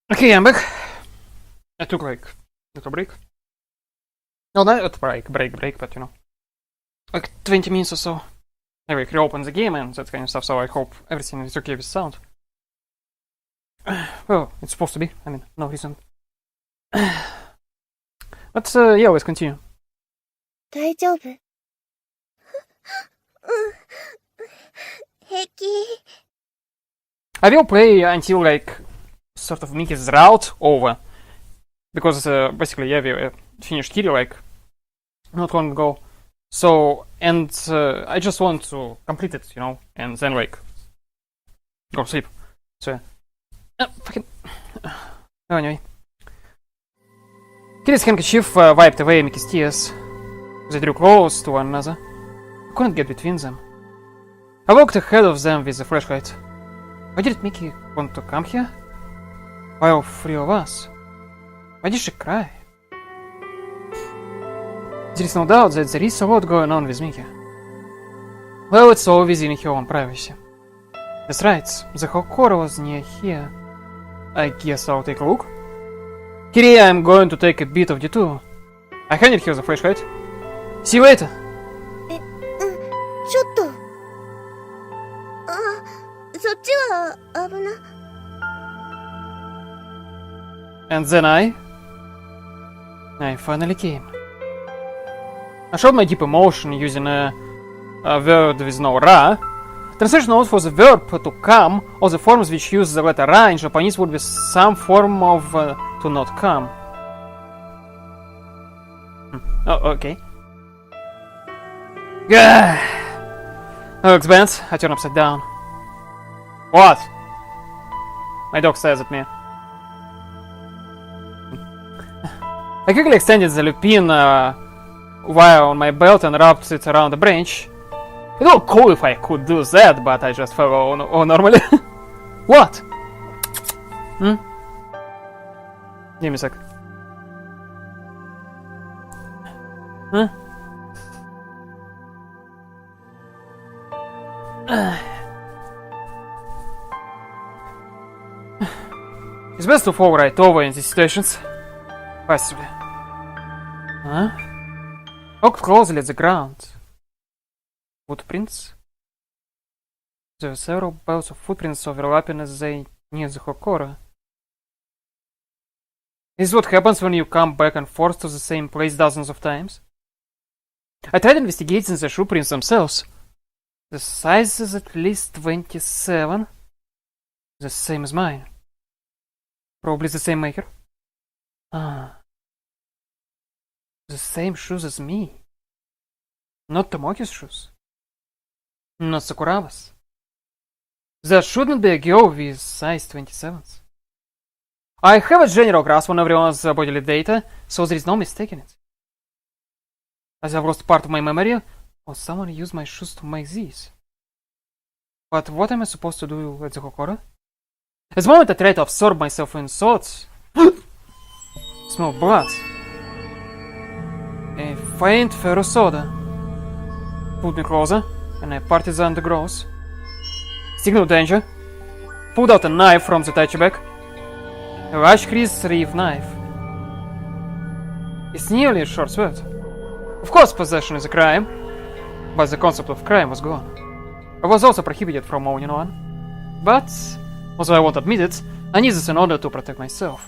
Okay, I'm back. I took like a little break. No, not break, but you know, like 20 minutes or so. I like reopened the game and that kind of stuff, so I hope everything is okay with sound. Well, it's supposed to be. I mean, no reason. But yeah, let's continue. 大丈夫。平気。I will play until like sort of Mickey's route over, because basically yeah, we finished Kiri like not long ago. So and I just want to complete it, you know, and then like go sleep. So fucking anyway. Kiri's handkerchief wiped away Mickey's tears. They drew close to one another. I couldn't get between them. I walked ahead of them with a flashlight. Why did Mickey want to come here? Why all three of us? Why did she cry? There is no doubt that there is a lot going on with Mickey. Well, it's all within her own privacy. That's right, the Hokora was near here. I guess I'll take a look. Kiri, I'm going to take a bit of detour. I handed her the flashlight. See you later. ちょっと。そっちは危な。And then I finally came. I showed my deep emotion using a word with no ra. Translation note for the verb to come, or the forms which use the letter ra in Japanese would be some form of to not come. Oh, okay. Gah! That looks bad. I turn upside down. What? My dog stares at me. I quickly extended the lupine wire on my belt and wrapped it around the branch. It would be cool if I could do that, but I just follow normally. What? Give me a sec. Huh? It's best to fall right over in these situations. Passively. Huh? Look closely at the ground. Footprints? There are several belts of footprints overlapping as they near the Hokora. This is what happens when you come back and forth to the same place dozens of times. I tried investigating the shoe prints themselves. The size is at least 27. The same as mine. Probably the same maker. Ah. The same shoes as me. Not Tomoki's shoes. Not Sakuraba's. There shouldn't be a girl with size 27s. I have a general grasp on everyone's bodily data, so there is no mistaking it. As I've lost part of my memory, or someone used my shoes to make these. But what am I supposed to do at the Hokora? At the moment I try to absorb myself in thoughts. Smell blood. A faint ferrous odor. Pulled me closer, and I parted the undergrowth. Signal danger. Pulled out a knife from the tachi bag. A large creased reeve knife. It's nearly a short sword. Of course possession is a crime, but the concept of crime was gone. I was also prohibited from owning one. But, although I won't admit it, I need this in order to protect myself.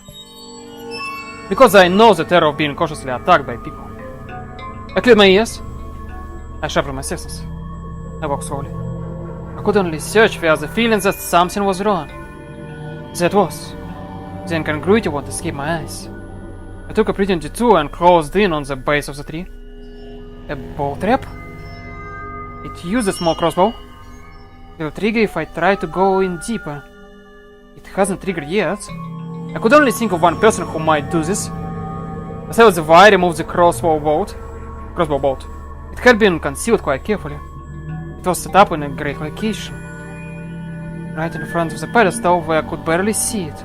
Because I know the terror of being cautiously attacked by people. I cleared my ears. I sharpened my senses. I walked slowly. I could only search for the feeling that something was wrong. That was. The incongruity won't escape my eyes. I took a pretty detour and closed in on the base of the tree. A bow trap? It used a small crossbow. It will trigger if I try to go in deeper. It hasn't triggered yet. I could only think of one person who might do this. As I was the wire removed the crossbow bolt. It had been concealed quite carefully. It was set up in a great location. Right in front of the pedestal where I could barely see it.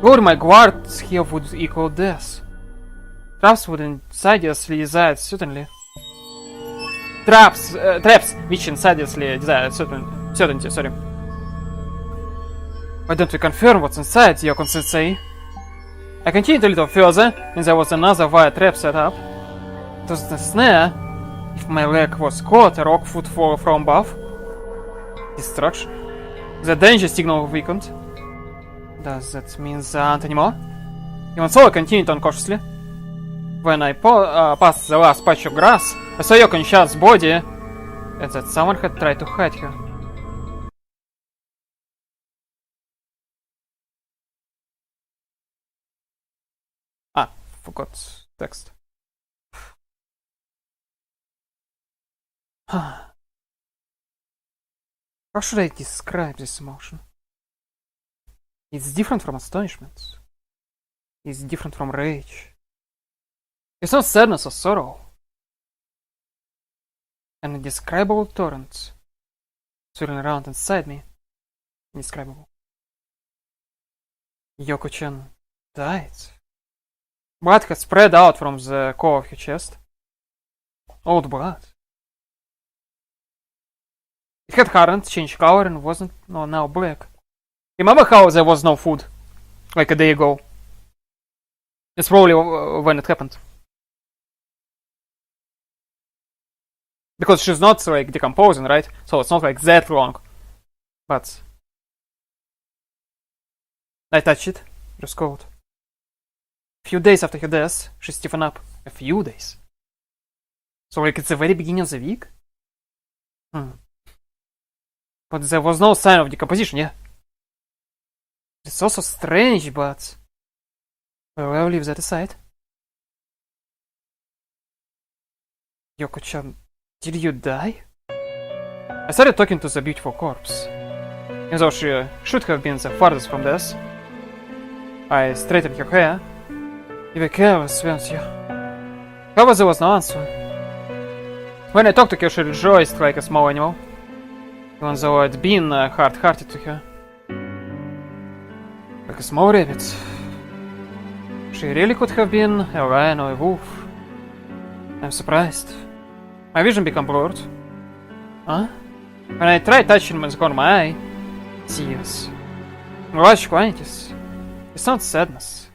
Lowering my guard here would equal death. Traps would insidiously desire certainly. Traps which insidiously desire certainty, sorry. Why don't we confirm what's inside, Yokon-sensei? I continued a little further, and there was another wire trap set up. It was the snare. If my leg was caught, a rock would fall from above. Destruction. The danger signal weakened. Does that mean there aren't anymore? Even so, I continued on cautiously. When I passed the last patch of grass, I saw Yokon-chan's body, and that someone had tried to hide her. Ah, forgot text. How should I describe this emotion? It's different from astonishment. It's different from rage. It's not sadness or sorrow. An indescribable torrent swirling around inside me. Indescribable. Yoko-chan died. Blood had spread out from the core of her chest. Old blood. It had hardened, changed color, and wasn't now black. Remember how there was no food? Like a day ago. It's probably when it happened. Because she's not like decomposing, right? So it's not like that long. But I touched it. It was cold. A few days after her death, she stiffened up. A few days. So like it's the very beginning of the week? But there was no sign of decomposition, yeah? It's also strange, but well, I'll leave that aside. Yoko-chan, did you die? I started talking to the beautiful corpse. Even though she should have been the farthest from death. I straightened her hair. You were careless, weren't you? However, there was no answer. When I talked to her, she rejoiced like a small animal. Even though I'd been hard-hearted to her. Like a small rabbit. She really could have been a lion or a wolf. I'm surprised. My vision became blurred. Huh? When I tried touching the corner of my eye, tears. In large quantities. It's not sadness.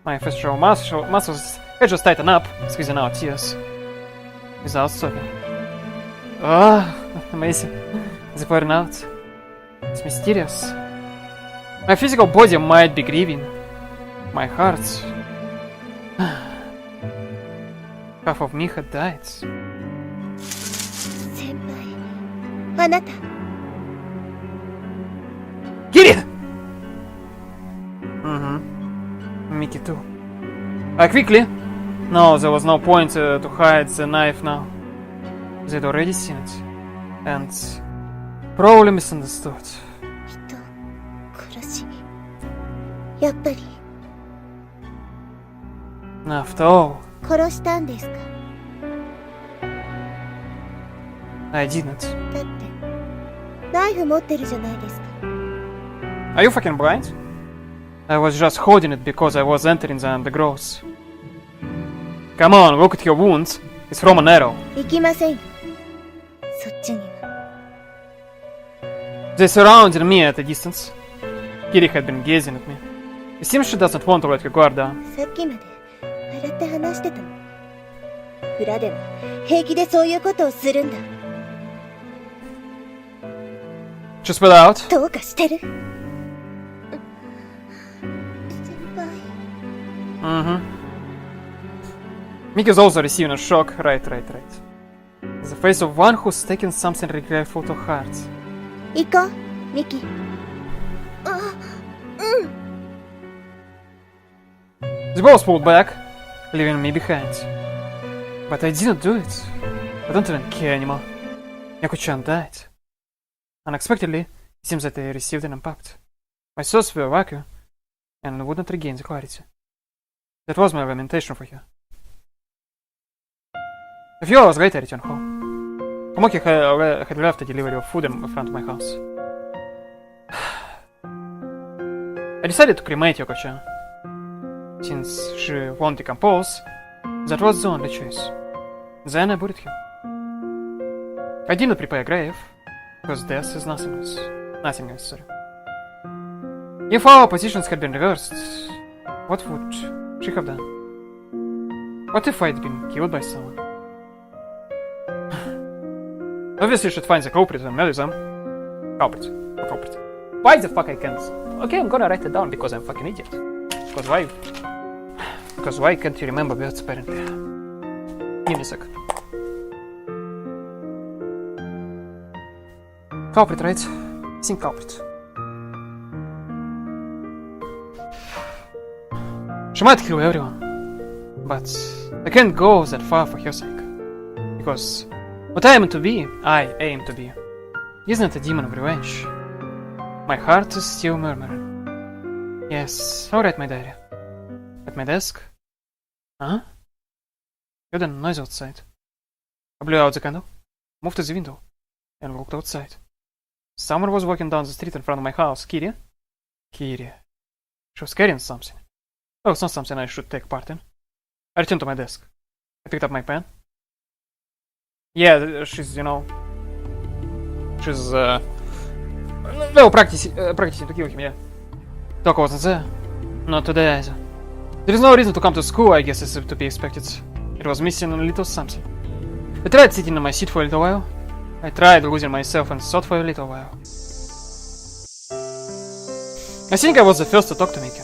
My facial muscles had just tightened up, squeezing out tears. Without stopping. Amazing. They're pouring out. It's mysterious. My physical body might be grieving. My heart. Half of me had died. 先輩、あなた。Get it! Mickey too. Quickly! No, there was no point to hide the knife now. They'd already seen it. And probably misunderstood. 人殺しやっぱり After all, 殺したんですか I didn't. だってナイフ持ってるじゃないですか Are you fucking blind? I was just holding it because I was entering the undergrowth. Come on, look at your wounds. It's from an arrow. 行きませんよそっちには They surrounded me at a distance. Kiri had been gazing at me. It seems she doesn't want to let her guard down. さっきまで笑って話してたの裏では平気でそういうことをするんだ She spat out. どうかしてる先輩 Mickey's also receiving a shock. Right. The face of one who's taken something regretful to heart. 行こうミキあうん They both pulled back, leaving me behind. But I didn't do it. I don't even care anymore. Yoko-chan died. Unexpectedly, it seems that I received an impact. My thoughts were vacuum, and wouldn't regain the clarity. That was my lamentation for her. A few hours later, I returned home. Tomoki had left a delivery of food in front of my house. I decided to cremate Yoko-chan. Since she won't decompose, that was the only choice. Then I buried her. I didn't prepare a grave, because death is nothingness. Nothingness, sorry. If our positions had been reversed, what would she have done? What if I'd been killed by someone? Obviously, you should find the culprit and murder them. Culprit. Why the fuck I can't? Okay, I'm gonna write it down because I'm fucking idiot. Because why? Because why can't you remember words apparently? Give me a sec. Culprit, right? I think culprit. She might kill everyone, but I can't go that far for her sake. Because what I aim to be, isn't a demon of revenge. My heart is still murmuring. Yes, I'll write my diary. At my desk? Huh? Heard a noise outside. I blew out the candle, moved to the window, and looked outside. Someone was walking down the street in front of my house. Kiri? Kiri. She was carrying something. Oh, it's not something I should take part in. I returned to my desk. I picked up my pen. Yeah, she's, she's, well, practicing to kill him, yeah. Doc wasn't there. Not today either. There is no reason to come to school, I guess, it's to be expected. It was missing a little something. I tried sitting in my seat for a little while. I tried losing myself and thought for a little while. I think I was the first to talk to Mika.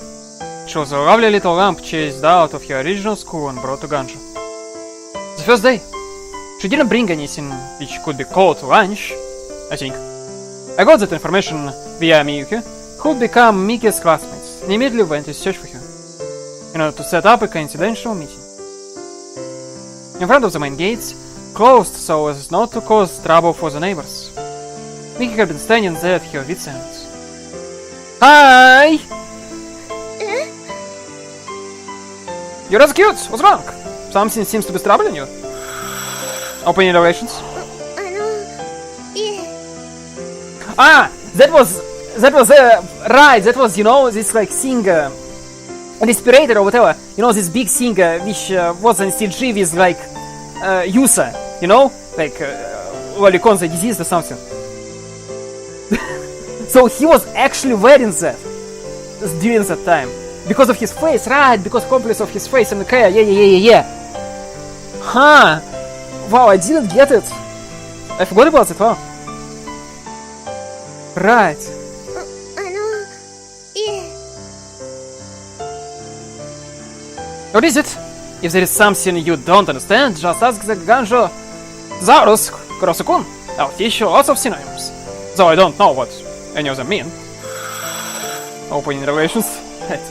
She was a lovely little lamp chased out of her original school and brought to Ganju. The first day, she didn't bring anything which could be called lunch, I think. I got that information via Miyuki, who would become Miki's classmates, and immediately went to search for her, in order to set up a coincidental meeting. In front of the main gates, closed so as not to cause trouble for the neighbors. Miki had been standing there at her wit's end. Hi! You're as cute! What's wrong? Something seems to be troubling you. Open your relations. Ah! That was right, that was, this like singer, respirator or whatever, this big singer which wasn't still жив with like Yusa, like Lolicon disease or something. So he was actually wearing that during that time. Because of his face, right, because complex of his face and the hair, yeah. Huh. Wow, I didn't get it. I forgot about it, wow. Right. What is it? If there is something you don't understand, just ask the Ganjo Zarus Kurosukun. I'll teach you lots of synonyms. Though I don't know what any of them mean. Opening relations. Right.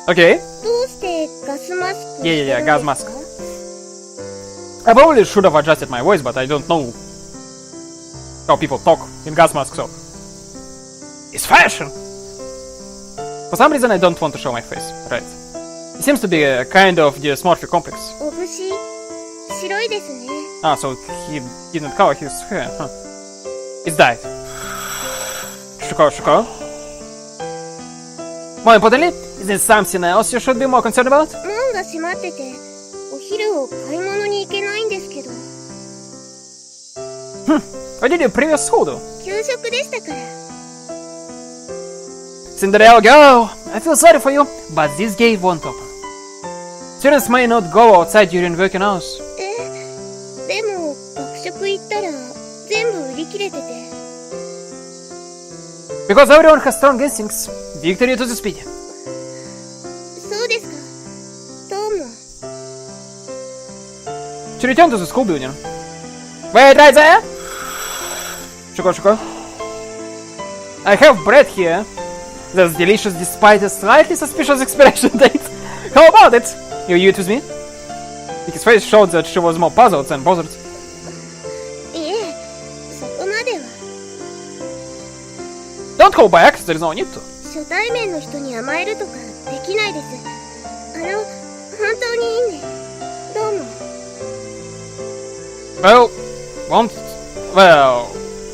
Okay. Yeah, gas mask. I probably should have adjusted my voice, but I don't know how people talk in gas masks, so it's fashion! For some reason I don't want to show my face, right? It seems to be a kind of dysmorphic complex. Ah, so he didn't cover his hair, huh? It's dyed. Shuko. More importantly, is there something else you should be more concerned about? What did your previous school do? Cinderella girl, I feel sorry for you, but this gate won't open. Students may not go outside during working hours. Because everyone has strong instincts. Victory to the speedy. She returned to the school building. Wait right there! Shuko. I have bread here. That's delicious despite a slightly suspicious expiration date. How about it? You eat with me? His face showed that she was more puzzled than bothered. Don't go back, there is no need to.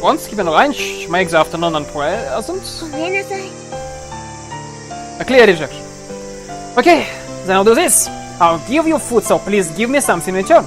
Won't skipping lunch makes the afternoon unpleasant. A clear rejection. Okay, then I'll do this. I'll give you food, so please give me something in return.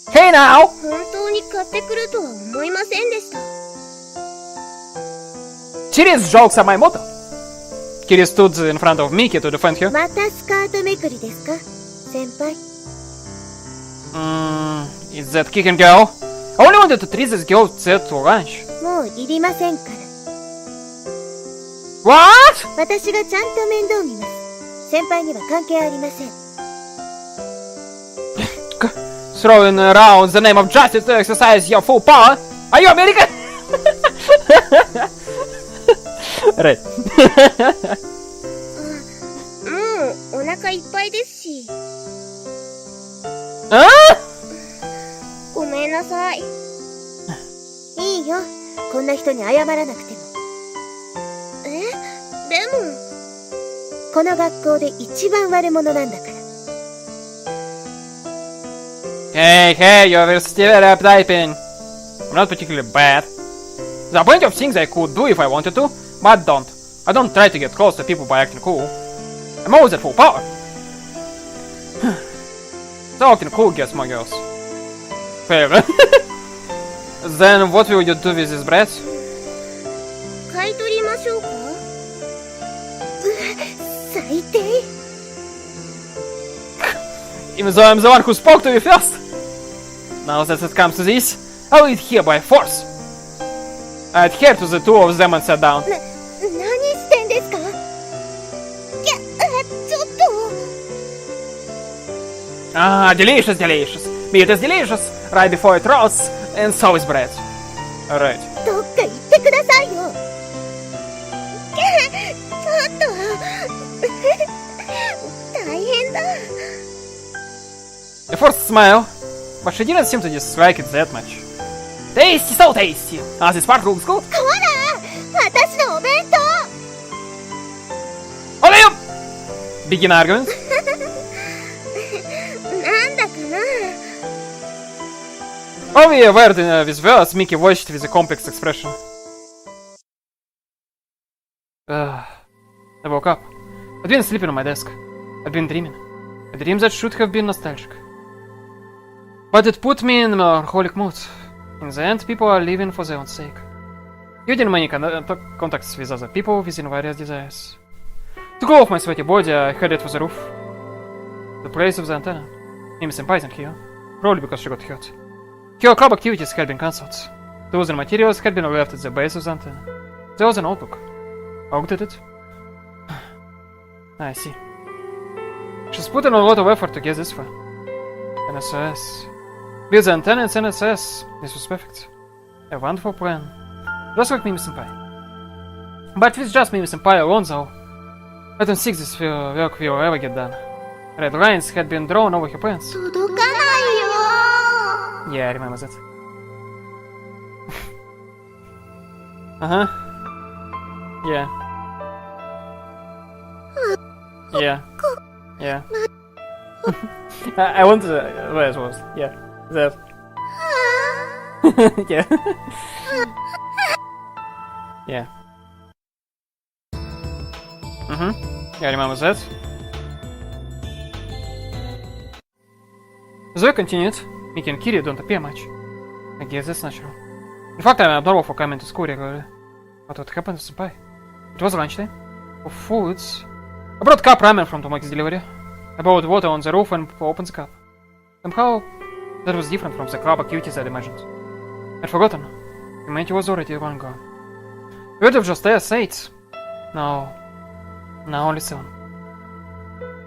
Hey now! 本当に買ってくるとは思いませんでした。 Kiryu jokes at my motto. Kiryu stood in front of Miki to defend her. またスカートめくりですか先輩。 Is that kicking girl? I only wanted to treat this girl set to lunch. もういりませんから。 What? 私がちゃんと面倒見ます。先輩には関係ありません。 Throwing around the name of justice to exercise your full power? Are you American? Right. もうお腹いっぱいですし。 Huh? ごめんなさい。いいよ。こんな人に謝らなくても。でも。この学校で一番悪者なんだから。 Hey, you're stereotyping. I'm not particularly bad. There are plenty of things I could do if I wanted to, but don't. I don't try to get close to people by acting cool. I'm always at full power. So acting cool gets my girls. Fair. Then what will you do with this bread? 買い取りましょうか。最低。 Even though I'm the one who spoke to you first. Now that it comes to this, I'll eat here by force. I adhered to the two of them and sat down. 何してんですか。いや、ちょっと。 Ah, delicious, delicious. Meat is delicious, right before it rots, and so is bread. Alright. どっか行ってくださいよ。ちょっと。大変だ。 I forced a smile, but she didn't seem to dislike it that much. Tasty, so tasty! Ah, this part looks good. ほら、私のお弁当。 Hold you! Begin argument. なんだかな。 While we were in this verse, Mickey watched with a complex expression. I woke up. I'd been sleeping on my desk. I'd been dreaming. A dream that should have been nostalgic. But it put me in a melancholic mood. In the end, people are living for their own sake. You did many contacts with other people within various desires. To cool off my sweaty body, I headed for the roof. The place of the antenna. Mimi Senpai isn't here. Probably because she got hurt. Her club activities had been cancelled. Tools and materials had been left at the base of the antenna. There was a notebook. I looked at it. I see. She's put in a lot of effort to get this far. An SOS. Build the antenna and send SOS. This was perfect. A wonderful plan. Just like Mimi Senpai. But with just Mimi Senpai alone though, I don't think this work will ever get done. Red lines had been drawn over her pants. 届かないよ。 Yeah, I remember that. Uh-huh. Yeah. Yeah. Yeah. I want to... where it was. Yeah. That. Yeah. Yeah. Mm-hmm. Yeah, I remember that. The work continued. Mickey and Kiryu don't appear much. I guess that's natural. In fact, I'm abnormal for coming to school regularly. But what happened to Senpai? It was lunchtime. For foods... I brought cup ramen from Tomoki's delivery. I poured water on the roof and opened the cup. Somehow, that was different from the club activities I'd imagined. I'd forgotten. Humanity was already one gone. We would have just asked 8. No. Now only 7.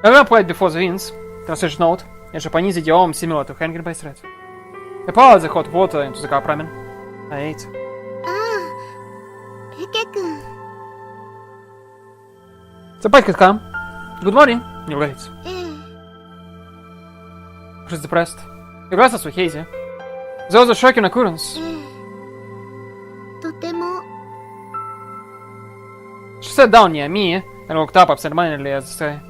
I ran right before the winds. Translation note. In Japanese idiom similar to hanging by thread. I poured the hot water into the cup ramen. I ate. ああ、エケ君。 Senpai could come. Good morning. You're late. ええ。 She's depressed. Your glasses were hazy. There was a shocking occurrence. ええ。とても。 She sat down near me and looked up absentmindedly at the sky.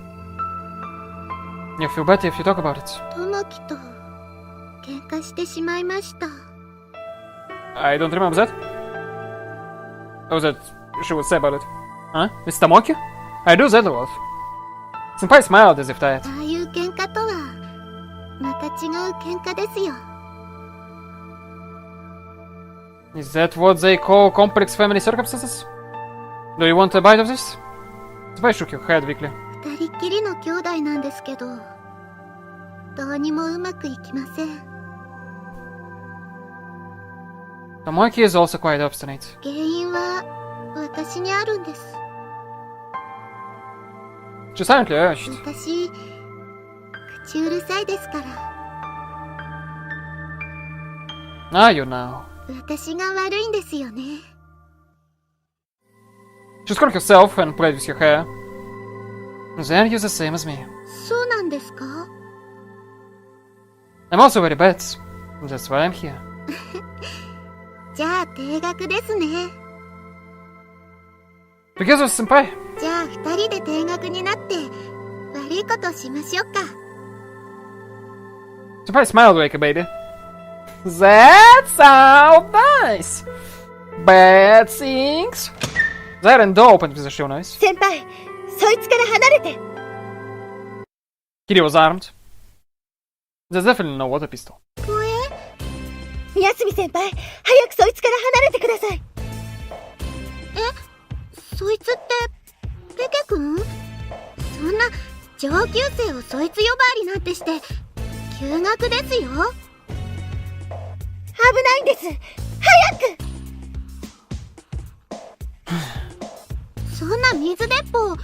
You'll feel better if you talk about it. トモキと喧嘩してしまいました。 I don't remember that. What was that she would say about it? Huh? It's Tomoki? I do that a lot. Senpai smiled as if tired. ああいう喧嘩とはまた違う喧嘩ですよ。Is that what they call complex family circumstances? Do you want a bite of this? Spy shook your head weakly. 二人っきりの兄弟なんですけど、どうにもうまくいきません。Tomoki is also quite obstinate. 原因は私にあるんです。She silently urged. 私、口うるさいですから。Are you now? 私が悪いんですよね。She screwed herself and played with her hair. Then you're the same as me. そうなんですか？ I'm also very bad. That's why I'm here. じゃあ定額ですね。Because of senpai. じゃあ二人で定額になって悪いことしましょうか。Senpai smiled like a baby. That sounds nice. Bad things. The iron door opened with a show noise. 先輩、そいつから離れて。Kiri was armed. There's definitely no water pistol. 公園？宮澄先輩、早くそいつから離れてください。え、そいつってペケ君？そんな上級生をそいつ呼ばわりなんてして休学ですよ。危ないんです。早く。そんな水鉄砲、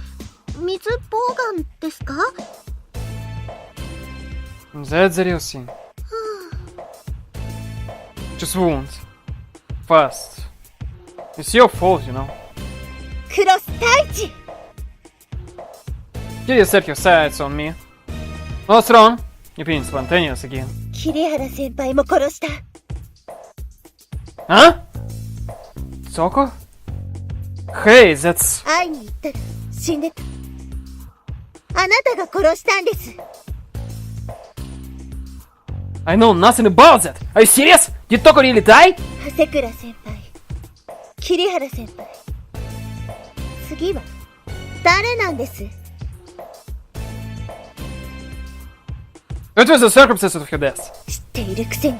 水ボウガンですか？ That's the real thing. Just wounds. Fast. It's your fault, you know. クロス太一。 Kiri set your sights on me. What's wrong? You're being spontaneous again. 桐原先輩も殺した。Huh? Soko? Hey, that's... 会いに行ったら死んでた。あなたが殺したんです。 I know nothing about that! Are you serious? Did Toko really die? 長谷倉先輩、桐原先輩、次は誰なんです？ What was the circumstances of your death? 知っているくせに。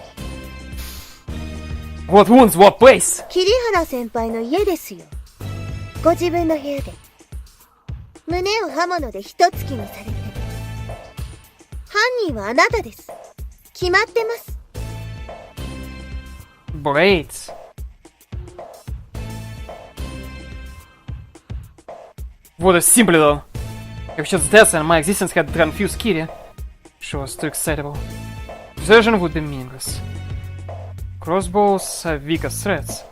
What wounds, what place? 桐原先輩の家ですよ。ご自分の部屋で胸を刃物で一突きにされて。犯人はあなたです。決まってます。 Great. What a simply though. If she's death and my existence had confused Kiri, she was too excitable. Desertion would be meaningless. Crossbows are weak as threats,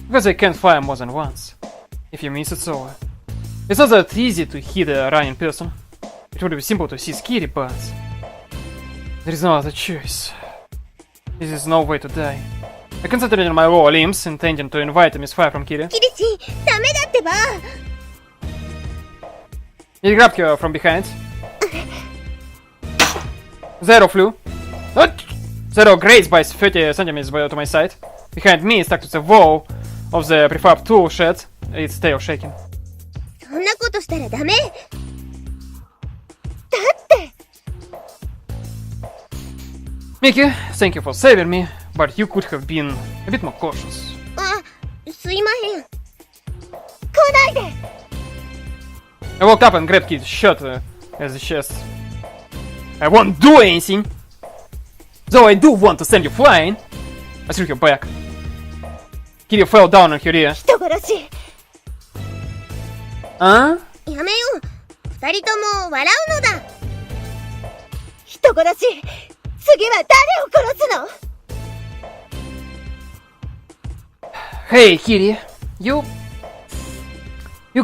because they can't fire more than once. If you miss, it's over. It's not that easy to hit a running person. It would be simple to seize Kiri, but there is no other choice. This is no way to die. I concentrated on my lower limbs, intending to invite a misfire from Kiri. キリシ、ダメだってば。 He grabbed her from behind. Zero flew. What? Zero grazed by 30 centimeters to my side. Behind me, stuck to the wall of the prefab tool shed, its tail shaking. そんなことしたらダメ。だって。 Mickey, thank you for saving me, but you could have been a bit more cautious. あ、すいまへん。来ないで。 I walked up and grabbed Kitty's shirt as the chest. I won't do anything! Though I do want to send you flying! I threw her back. Kitty fell down on her ear. 人殺し。Huh? やめよう。二人とも笑うのだ。人殺し。次は誰を殺すの？ Hey, Kitty. You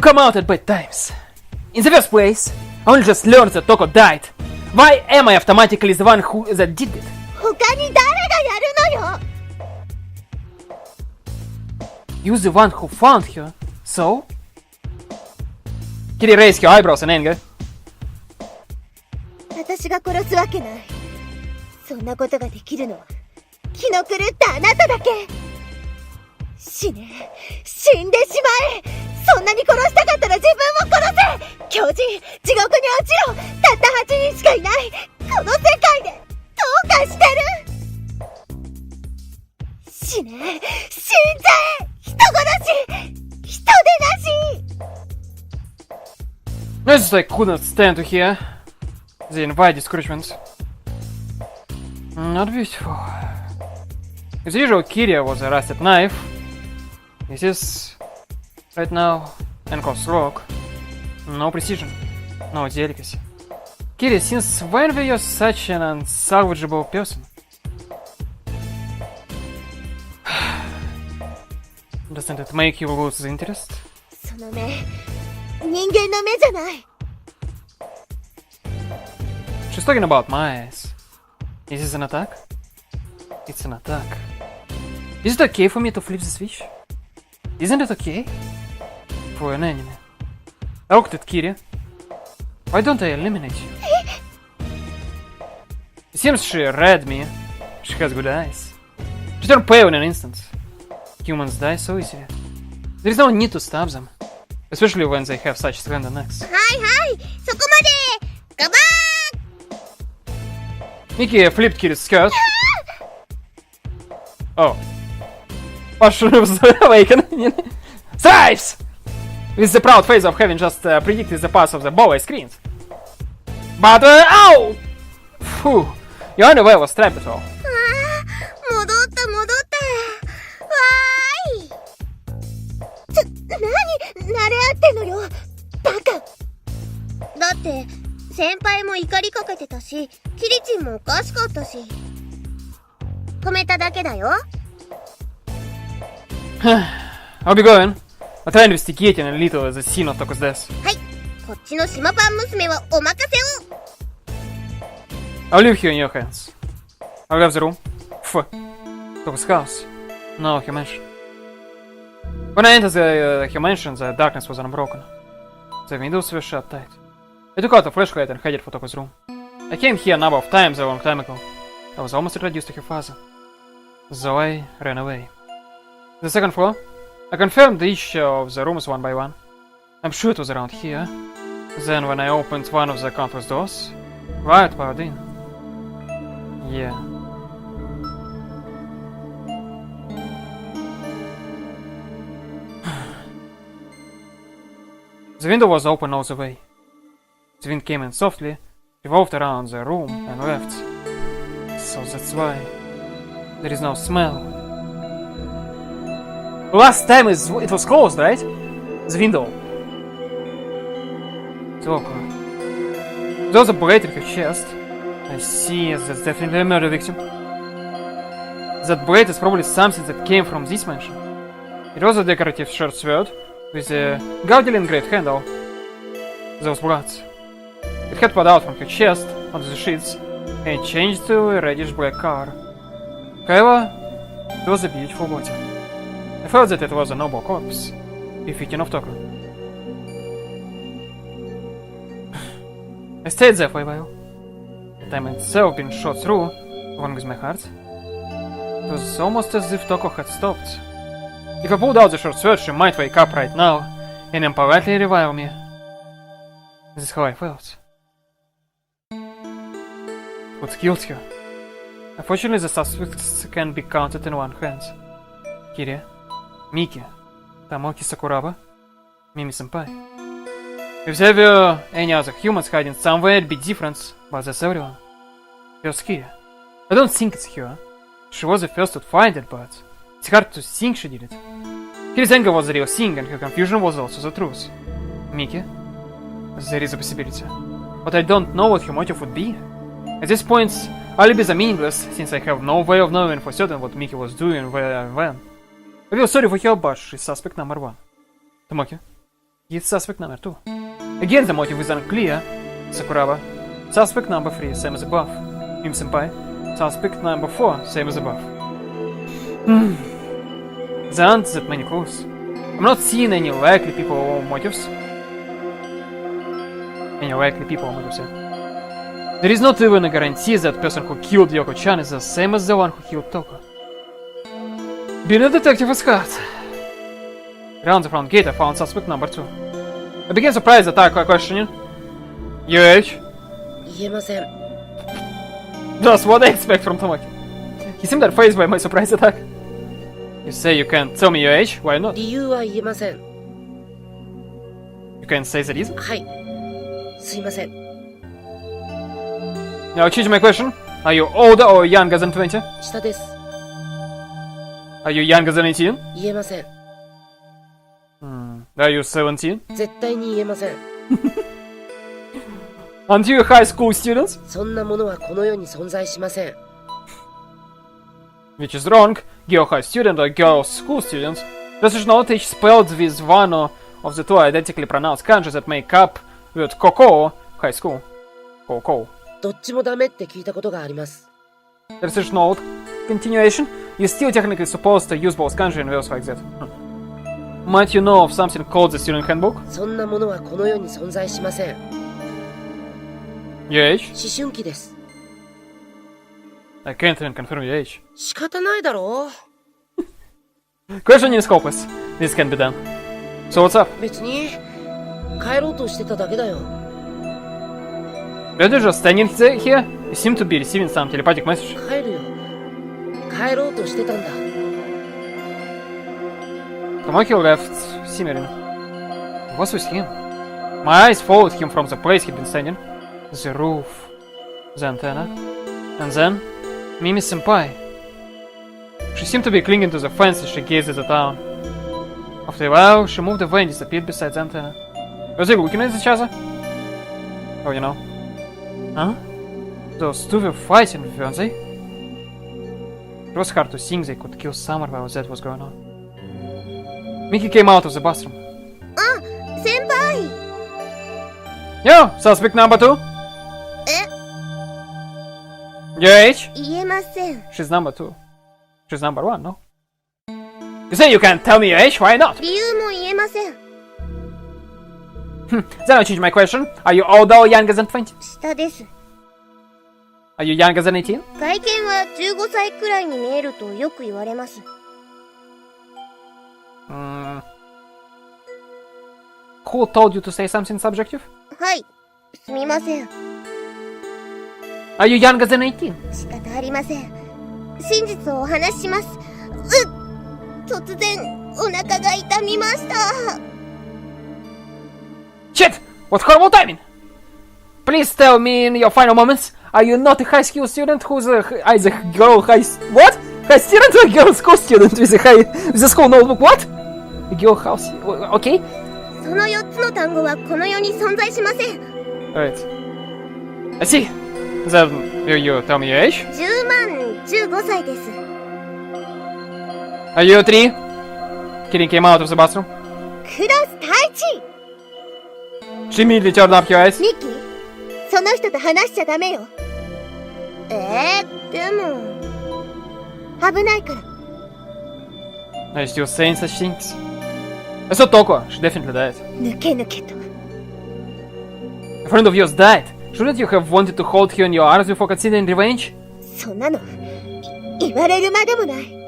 come out at bad times. In the first place, I only just learned that Toko died. Why am I automatically the one that did it? 他に誰がやるのよ。 You the one who found her, so? Kitty raised her eyebrows in anger. 私が殺すわけない。そんなことができるのは気の狂ったあなただけ。死ね、死んでしまえ。そんなに殺したかったら自分も殺せ。狂人、地獄に落ちろ。たった8人しかいないこの世界でどうかしてる。死ね。死んじゃえ。人殺し。人でなし。 I just like couldn't stand to hear the invite discouragement. Not beautiful. As usual, Kiria was a rusted knife. This is right now ankle stroke. No precision, no delicacy. Kiria, since when were you such an unsalvageable person? Doesn't it make you lose the interest? その目、人間の目じゃない。 She's talking about my eyes. Is this an attack? It's an attack. Is it okay for me to flip the switch? Isn't it okay? For an enemy. I looked at Kiria. Why don't I eliminate you? It seems she read me. She has good eyes. She turned pale in an instant. Humans die so easily. There is no need to stab them. Especially when they have such slender necks. はいはい、そこまで。ガバ Mickey flipped Kiri's skirt. Oh. Passion was awakened. Stripes! With the proud face of having just predicted the pass of the ball I screamed. But, ow! Phew. You aren't aware of Stripe at all. ー。戻った戻った。わーい。何、慣れ合ってんのよ。バカ。だって、先輩も怒りかけてたし、キリチンもおかしかったし。止めただけだよ。 I'll be going. I'll try investigating a little the scene of Toko's death. はい。こっちの島パン娘はお任せを。 I'll leave you in your hands. I'll leave the room. Pff. Toko's house. No, he mentioned. When I entered he mentioned the darkness was unbroken. The windows were shut tight. I took out a flashlight and headed for Toko's room. I came here a number of times a long time ago. I was almost introduced to her father. So I ran away. The second floor. I confirmed each of the rooms one by one. I'm sure it was around here. Then when I opened one of the countless doors, light poured in. Yeah. The window was open all the way. The wind came in softly, revolved around the room and left. So that's why there is no smell. Last time it was closed, right? The window. It's awkward. There's a bullet in her chest. I see, that's definitely a murder victim. That bullet is probably something that came from this mansion. It was a decorative short sword with a gaudily engraved handle. There was blood. It had poured out from her chest onto the sheets and changed to a reddish black color. However, it was a beautiful body. I felt that it was a noble corpse, befitting of Toko. I stayed there for a while. The time itself being shot through, along with my heart. It was almost as if Toko had stopped. If I pulled out the short sword, she might wake up right now and impolitely revile me. This is how I felt. What killed her? Unfortunately, the suspects can be counted in one hand. Kiria, Miki, Tomoki Sakuraba, Mimi-senpai. If there were any other humans hiding somewhere, it'd be different, but that's everyone. First Kiria. I don't think it's her. She was the first to find it, but it's hard to think she did it. Kiri's anger was the real thing, and her confusion was also the truth. Miki? There is a possibility. But I don't know what her motive would be. At this point, alibis are meaningless, since I have no way of knowing for certain what Miki was doing where and when. I feel sorry for her, but she's suspect number 1. Tomoki. He's suspect number 2. Again, the motive is unclear. Sakuraba. Suspect number 3, same as above. Mimi-senpai. Suspect number 4, same as above. There aren't that many clues. I'm not seeing any likely people or motives. There is not even a guarantee that person who killed Yoko-chan is the same as the one who killed Toko. Being a detective is hard. Around the front gate, I found suspect number 2. I became surprised at our questioning. Your age? 言えません。 Just what I expect from Tomoki. He seemed unfazed by my surprise attack. You say you can't tell me your age? Why not? 理由は言えません。 You can't say the reason? はい。すいません。 Now change my question. Are you older or younger than 20? 下です。 Are you younger than 18? 言えません。 Are you 17? 絶対に言えません。 Aren't you a high school student? そんなものはこの世に存在しません。 Which is wrong. You're a high student or girl school student. This is not each spelled with one of the two identically pronounced kanjis that make up with Koko, high school. Koko. どっちもダメって聞いたことがあります。 There's just no continuation. You're still technically supposed to use both kanji in verse like that. Might you know of something called the student handbook? そんなものはこの世に存在しません。 Your age? 思春期です。 I can't even confirm your age. 仕方ないだろう。 Question is hopeless. This can be done. So what's up? 別に帰ろうとしてただけだよ。 You're just standing here? You seem to be receiving some telepathic message. 帰るよ。帰ろうとしてたんだ。 Tamaki left simmering. What's with him? My eyes followed him from the place he'd been standing. The roof. The antenna. And then, Mimi-senpai. She seemed to be clinging to the fence as she gazed at the town. After a while, she moved away and disappeared beside the antenna. Was he looking at each other? Oh, you know. Huh? Those two were fighting, weren't they? It was hard to think they could kill someone while that was going on. Mickey came out of the bathroom. 先輩 Yo, suspect number 2? え Your age? 言えません。 She's number 2. She's number 1, no? You say you can't tell me your age? Why not? 理由も言えません。 Then I'll change my question. Are you older or younger than 20? 下です。 Are you younger than 18? 外見は15歳くらいに見えるとよく言われます。 Who told you to say something subjective? はい。すみません。 Are you younger than 18? 仕方ありません。真実をお話しします。突然、お腹が痛みました。 Shit! What horrible timing! Please tell me in your final moments, are you not a high school student who's either girl high... What? High student or girl school student with a school notebook? What? A girl house... Okay? その4つの単語はこの世に存在しません。 Right. I see. Then, will you tell me your age? 10万15歳です。 Are you 3? Kidding came out of the bathroom. クラス太一 She immediately turned up her eyes. ミキその人と話しちゃダメよ。でも危ないから。 Are you still saying such things? I saw Toko. She definitely died. 抜け抜けと。 A friend of yours died. Shouldn't you have wanted to hold her in your arms before considering revenge? そんなの言われるまでもない。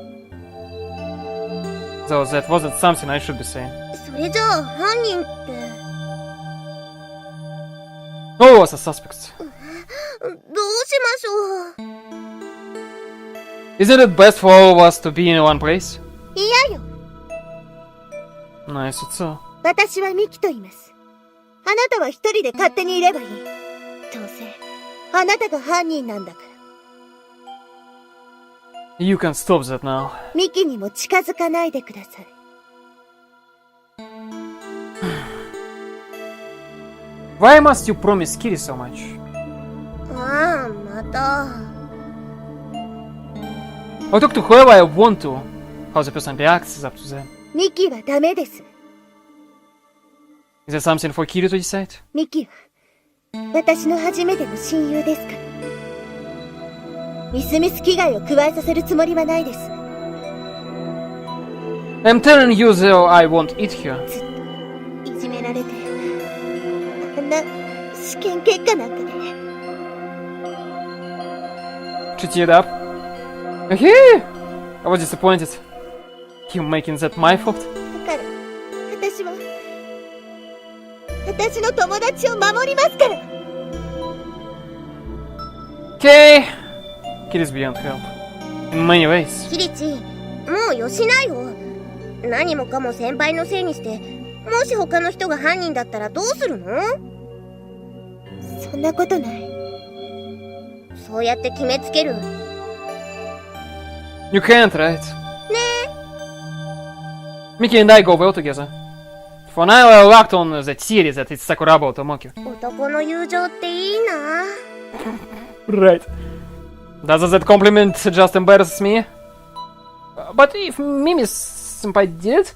Though that wasn't something I should be saying. それじゃあ犯人って。 Who was the suspect? どうしましょう。 Isn't it best for all of us to be in one place? 嫌よ。 Nice, it's so. 私はミキと言います。あなたは一人で勝手にいればいい。どうせあなたが犯人なんだから。 You can stop that now. ミキにも近づかないでください。 Why must you promise Kiri so much? ああ、また。 I'll talk to whoever I want to. How the person reacts is up to them. ミキはダメです。 Is that something for Kiri to decide? ミキは私の初めての親友ですから。みすみす危害を加えさせるつもりはないです。 I'm telling you though I won't eat here. ずっといじめられて、あんな試験結果なんかで。 She teared up. Hey! I was disappointed. You making that my fault? だから私の友達を守りますから。 Okay. Kiri's beyond help. In many ways. キリチ、もうよしなよ。何もかも先輩のせいにして、もし他の人が犯人だったらどうするの？そんなことない。そうやって決めつける。You can't, right? ね Mickey and I go well together. For now, I locked on that theory that it's Sakuraba Otomoki. え。男の友情っていいな。Right. Does that compliment just embarrass me? But if Mimi-senpai did it,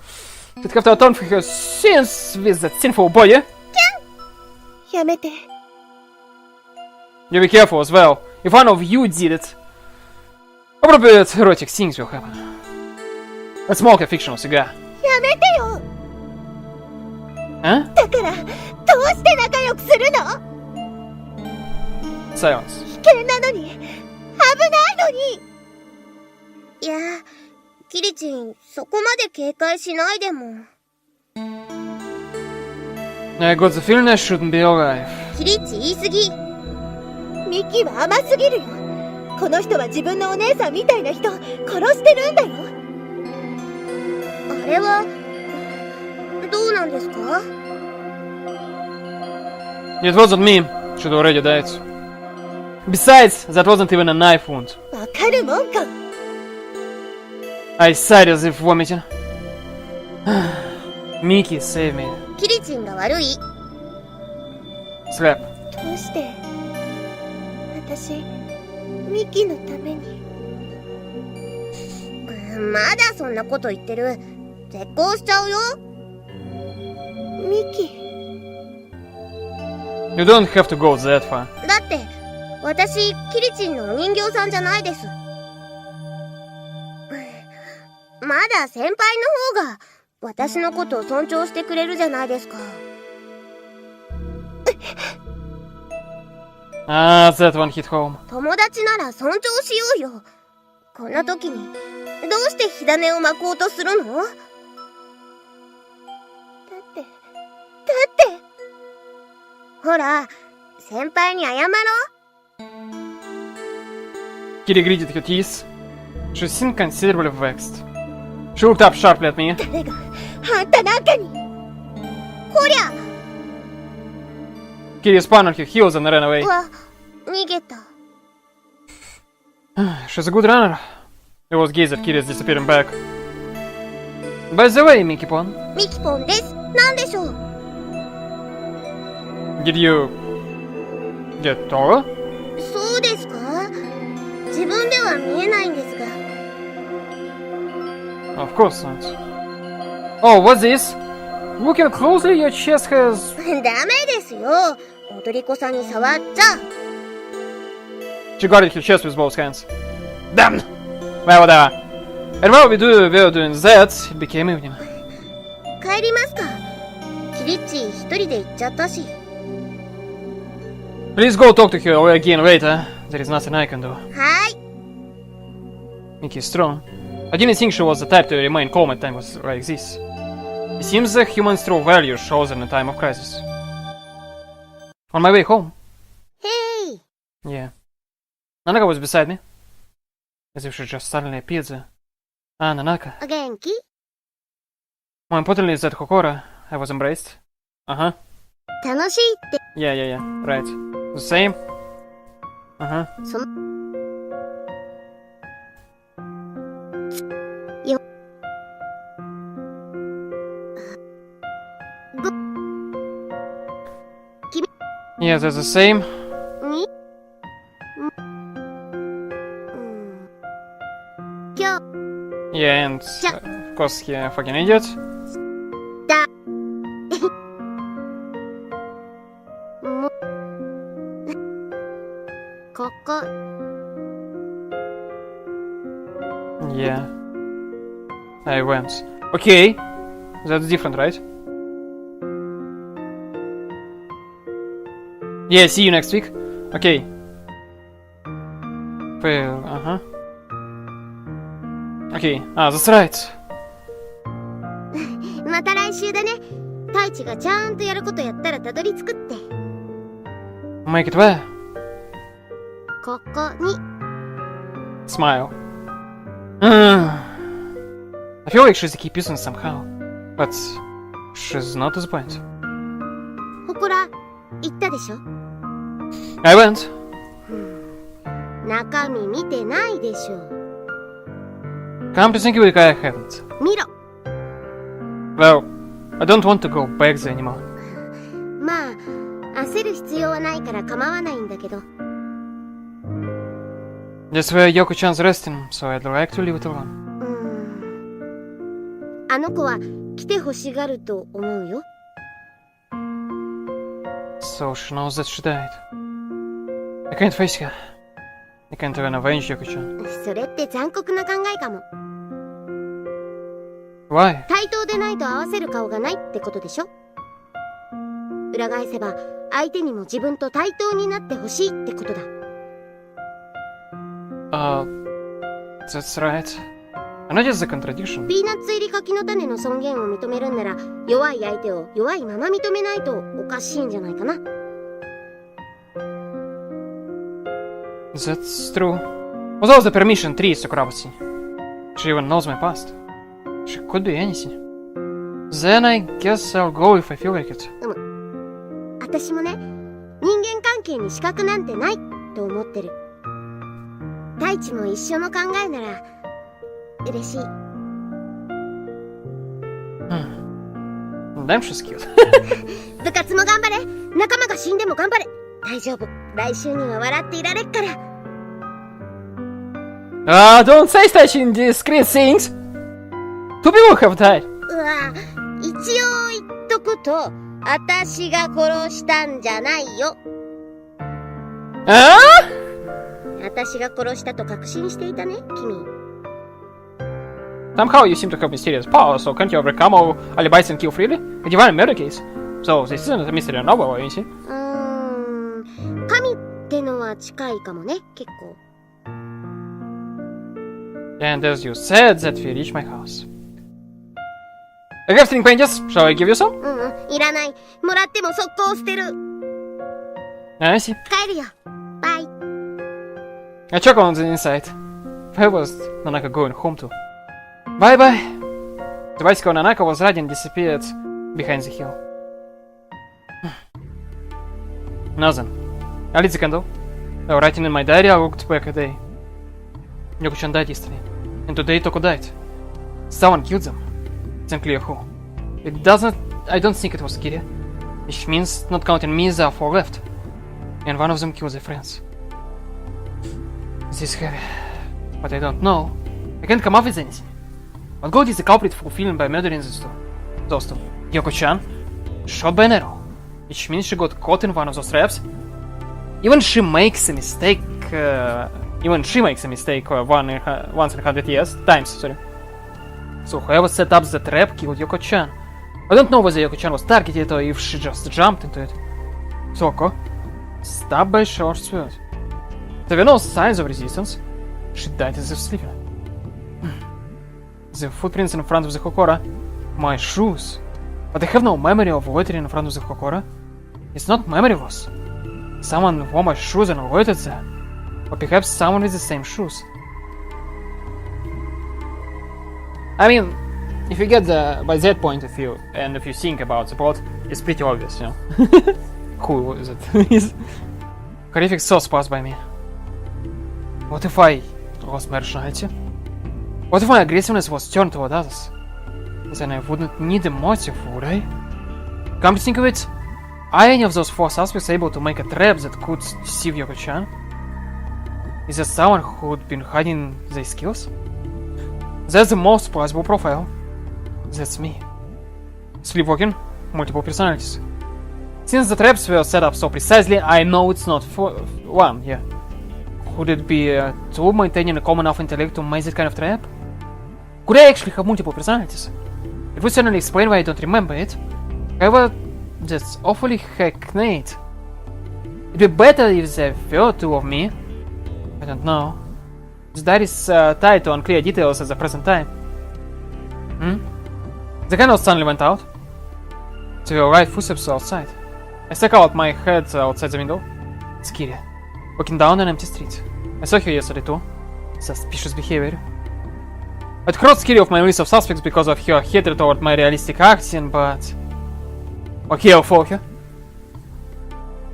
she'd have to atone for her sins with that sinful boy, yeah? やめて。You be careful as well. If one of you did it, appropriate erotic things will happen. Let's smoke a fictional cigar. やめてよ。 Huh? だから、どうして仲良くするの？ Silence. 危険なのに、危ないのに。いや、キリチン、そこまで警戒しないでも。I got the feeling I shouldn't be alive. キリチ言い過ぎ。ミキは甘すぎるよ。この人は自分のお姉さんみたいな人殺してるんだよ。あれはどうなんですか？ It wasn't me. Should already died. Besides, that wasn't even a knife wound. わかるもんか。 I sighed as if vomiting. Mickey, save me. キリチンが悪い。 Slap. どうして私ミキのために。まだそんなこと言ってる。絶交しちゃうよ。ミキ。 You don't have to go that far. だって私キリチンのお人形さんじゃないです。まだ先輩の方が私のことを尊重してくれるじゃないですか。Ah, that one hit home. 友達なら尊重しようよ。こんな時にどうして火種を巻こうとするの？だってほら先輩に謝ろう。 Kiri gritted her teeth. She seemed considerably vexed. She looked up sharply at me. 誰があんたなんかに。こりゃ Kiri spun on her heels and ran away. わ逃げた。 She's a good runner. It was gazed at Kiri's disappearing back. By the way, Mickey-pon, ミキポンです。なんでしょう。 did you get taller? そうですか？自分では見えないんですが。 Of course not. Oh, what's this? Looking closely, your chest has... ダメですよ。踊り子さんに触っちゃ。 She guarded her chest with both hands. Damn! Well, whatever. And while we were doing that, it became evening. 帰りますか。キリッチ一人で行っちゃったし。 Please go talk to her again later. There is nothing I can do. はーい。 Mickey is strong. I didn't think she was the type to remain calm at times like this. It seems that humans' true value shows in a time of crisis. On my way home. へい。 Yeah. Nanaka was beside me. As if she just suddenly appeared there. Ah, Nanaka. お元気？ More importantly is that Kokora, I was embraced. Uh-huh. 楽しいって。 Yeah. Right. The same. Uh-huh. そのYeah, they're the same. に今日 Yeah, and of course he a fucking idiot. だもここ Yeah. I went. Okay. That's different, right? Yeah, see you next week. Okay. Well, uh-huh. Okay, that's right. また来週だね。太一がちゃんとやることやったらたどり着くって。 Make it well. ここに Smile. I feel like she's a key person somehow, but she's not to the point. 祠行ったでしょ。 I went. 中身見てないでしょ。 Come to think of it, I haven't. 見ろ。 Well, I don't want to go back there anymore. まあ焦る必要はないから構わないんだけど。 That's where Yoko-chan's resting, so I'd like to leave it alone. あの子は来てほしがると思うよ。 So she knows that she died. I can't face her. I can't even avenge Yoko-chan. それって残酷な考えかも。 Why? 対等でないと合わせる顔がないってことでしょ。裏返せば相手にも自分と対等になってほしいってことだ。 That's right. I know it's a contradiction. ピーナッツ入り柿の種の尊厳を認めるんなら弱い相手を弱いまま認めないとおかしいんじゃないかな。 That's true. Without the permission trees to Kravasi. She even knows my past. She could be anything. Then I guess I'll go if I feel like it. 私もね、人間関係に資格なんてないと思ってる。太一も一緒の考えなら嬉しい。Damn, she's cute. 部活も頑張れ。仲間が死んでも頑張れ。大丈夫。来週には笑っていられっから。Don't say such indiscreet things! Two people have died. うわ、一応言っとくと、私が殺したんじゃないよ。私が殺したと確信していたね、君。Somehow you seem to have mysterious powers, so can't you overcome all alibis and kill freely? A divine murder case. So this isn't a mystery novel or anything. 神ってのは近いかもね、結構。And as you said, that we reach my house. I have string pages. Shall I give you some? いらない。もらっても速攻捨てる。I see. 帰るよ。バイ。I check on the inside. Where was Nanaka going home to? Bye bye. The bicycle Nanaka was riding disappeared behind the hill. Now then, I lit the candle. Writing in my diary, I looked back a day. Yoko-chan died yesterday, and today Toko died. Someone killed them. It's unclear who. I don't think it was Kiri, which means, not counting me, there are 4 left. And one of them killed their friends. This is heavy, but I don't know. I can't come up with anything. What God is the culprit for feeling by murdering those two? Yoko-chan, shot by an arrow, which means she got caught in one of those traps. Even she makes a mistake once in 100 years, times, sorry. So whoever set up the trap killed Yoko-chan. I don't know whether Yoko-chan was targeted or if she just jumped into it. Soko, stabbed by a short sword. There were no signs of resistance. She died as if sleeping. The footprints in front of the Hokora. My shoes. But I have no memory of loitering in front of the Hokora. It's not memory loss. Someone wore my shoes and loitered there. Or perhaps someone with the same shoes. I mean, if you get by that point of view, and if you think about the plot, it's pretty obvious, you know. Who is it? Horrific thoughts passed by me. What if I lost my rationality? What if my aggressiveness was turned toward others? Then I wouldn't need a motive, would I? Come to think of it, are any of those 4 suspects able to make a trap that could deceive Yoko-chan? Is there someone who'd been hiding their skills? That's the most plausible profile. That's me. Sleepwalking, multiple personalities. Since the traps were set up so precisely, I know it's not one, yeah. Could it be 2 maintaining a common enough intellect to make that kind of trap? Could I actually have multiple personalities? It would certainly explain why I don't remember it. However, that's awfully hackneyed. It'd be better if there were 2 of me. I don't know. The diary is tied to unclear details at the present time. The candle suddenly went out. There were light footsteps outside. I stuck out my head outside the window. It's Kiri, walking down an empty street. I saw her yesterday too. Suspicious behavior. I'd crossed Kiri off my list of suspects because of her hatred toward my realistic acting, but... Okay, I'll follow her.